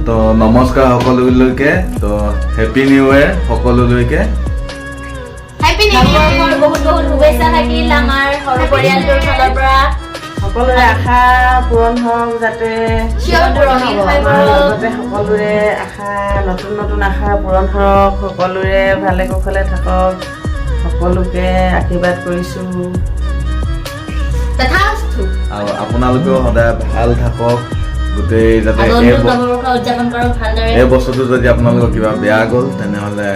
তো নমস্কাৰ সকলোলৈকে তো হেপী নিউ ইয়াৰ সকলোলৈকে হেপী নিউ ইয়াৰ বহুত বহুত শুভেচ্ছা থাকিল আমাৰ সৰু পৰিয়ালটোৰ ফালৰ পৰা সকলোৰে আশা পূৰণ হওক যাতে লগতে সকলোৰে আশা নতুন নতুন আশা পূৰণ হওক সকলোৰে ভালে কুশলে থাকক সকলোকে আশীৰ্বাদ কৰিছোঁ তথাস্তু আৰু আপোনালোকেও সদায় ভাল থাকক গোটেই যাতে এই বছৰটো যদি আপোনালোকৰ কিবা বেয়া গ'ল তেনেহ'লে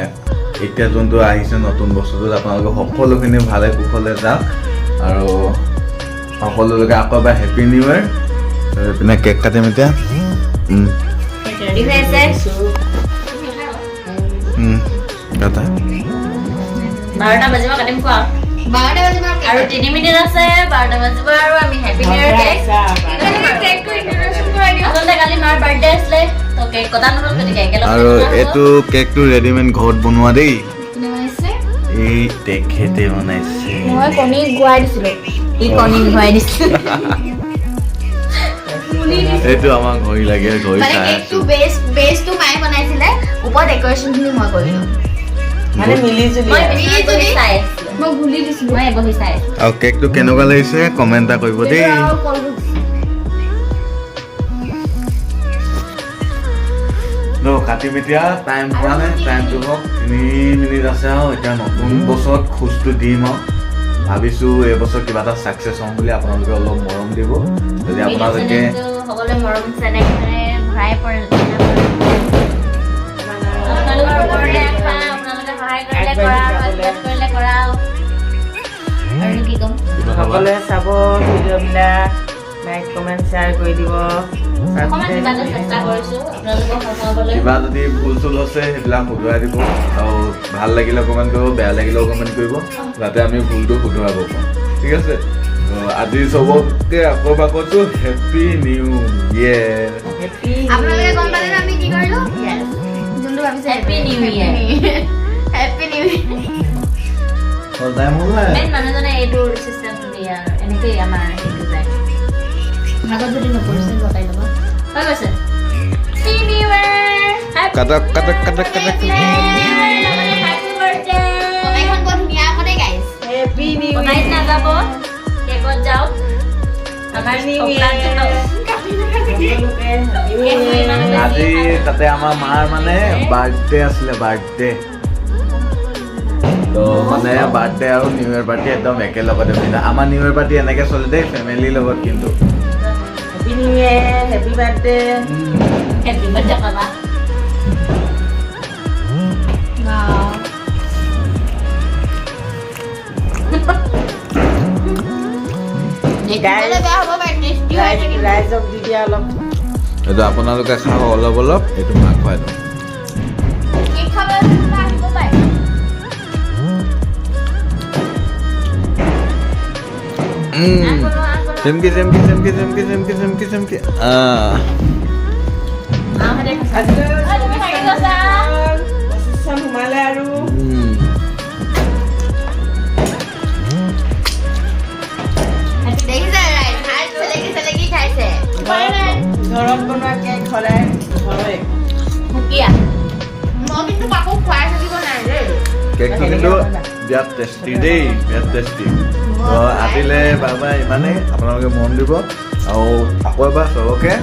এতিয়া যোনটো আহিছে নতুন বছৰটোত আপোনালোকে সকলোখিনি ভালে কুশলে যাওক আৰু সকলোলৈকে আকৌ এবাৰ হেপী নিউ ইয়াৰ এইপিনে কেক কাটিম এতিয়া ৰেডি হৈ আছে কাটা 12টা বাজিব কাটিম কোৱা 12টা বাজিব আৰু 3 মিনিট আছে 12টা বাজিব আৰু আমি হেপী নিউ ইয়াৰ কেকটো ইনট্ৰডাকচন কৰাই দিওঁ আচলতে কালি মাৰ বাৰ্থডে আছিলে তো কেক কটা নহ'ল গতিকে একেলগে আৰু এইটো কেকটো ৰেডিমেড ঘৰত বনোৱা দেই কোনে বনাইছে এই তেখেতে বনাইছে মই কণী গুৱাই দিছিলোঁ ই কণী গুৱাই দিছিল এইটো আমাক ঘড়ী লাগে ঘড়ী মানে চাই কেকটো বেছটো মায়ে বনাইছিলে ওপৰত ডেকৰেশ্যনখিনি মই কৰিলোঁ মানে মিলি জুলি চাই মই ভুলি দিছিলোঁ মই বহি চাই আৰু কেকটো কেনেকুৱা লাগিছে কমেণ্ট এটা কৰিব দেই কাটিম এতিয়া টাইম হোৱা নাই টাইমটো হওক 3 মিনিট আছে আৰু এতিয়া নতুন বছৰত খোজটো দিম আৰু ভাবিছোঁ এই বছৰ কিবা এটা ছাকচেছ হ'ম বুলি আপোনালোকে অলপ মৰম দিব যদি আপোনালোকে সকলোৱে মৰম চেনেহৰে ভৰাই পৰে আপোনালোকৰ ওপৰতে আশা আপোনালোকে সহায় কৰিলে কৰা আৰু কি ক'ম সকলোৱে চাব ভিডিঅ'বিলাক লাইক কমেণ্ট শ্বেয়াৰ কৰি দিব চেষ্টা কৰিছোঁ আপোনালোকক হচাবলৈ কিবা যদি ভুল চুল হৈছে সেইবিলাক শুধৰাই দিব আৰু ভাল লাগিলে কমেণ্ট কৰিব বেয়া লাগিলেও কমেণ্ট কৰিব যাতে আমি ভুলটো শুধৰাব পাৰোঁ ঠিক আছে আজি চবকে আকৌ কৈছোঁ হেপী নিউ ইয়েৰ আপোনালোকে গম পালে আমি কি কৰিলোঁ যোনটো ভাবিছে happy new year happy new year time হ'ল নাই মেইন মানুহজনে এইটো চিষ্টেমটো দিয়ে আৰু এনেকেই আমাৰ সেইটো যায় আগত যদি নপৰিছিল বতাই ল'ব হৈ গৈছে হেপী নিউ ইয়েৰ কাটক হেপী নিউ বনাই নাযাব কেকত যাওক আমাৰ আজি তাতে আমাৰ মাৰ মানে বাৰ্থডে আছিলে বাৰ্থডে তো মানে বাৰ্থডে আৰু নিউ ইয়েৰ পাৰ্টি একদম একেলগতে মিলা আমাৰ নিউ ইয়েৰ পাৰ্টি এনেকৈ চলে দেই ফেমিলিৰ লগত কিন্তু happy new year happy birthday happy birthday পাবা ৰাইজক দি দিয়া অলপ এইটো আপোনালোকে খাব অলপ অলপ এইটো মাক খুৱাই দিওঁ চেমকি সোমালে আৰু ঘৰত বনোৱা কেক সদায় ঘৰৰে কেকটো কিন্তু বিৰাট টেষ্টি দেই বিৰাট টেষ্টি তো আজিলে বাবা ইমানেই আপোনালোকে মন দিব আৰু আকৌ এবাৰ চবকে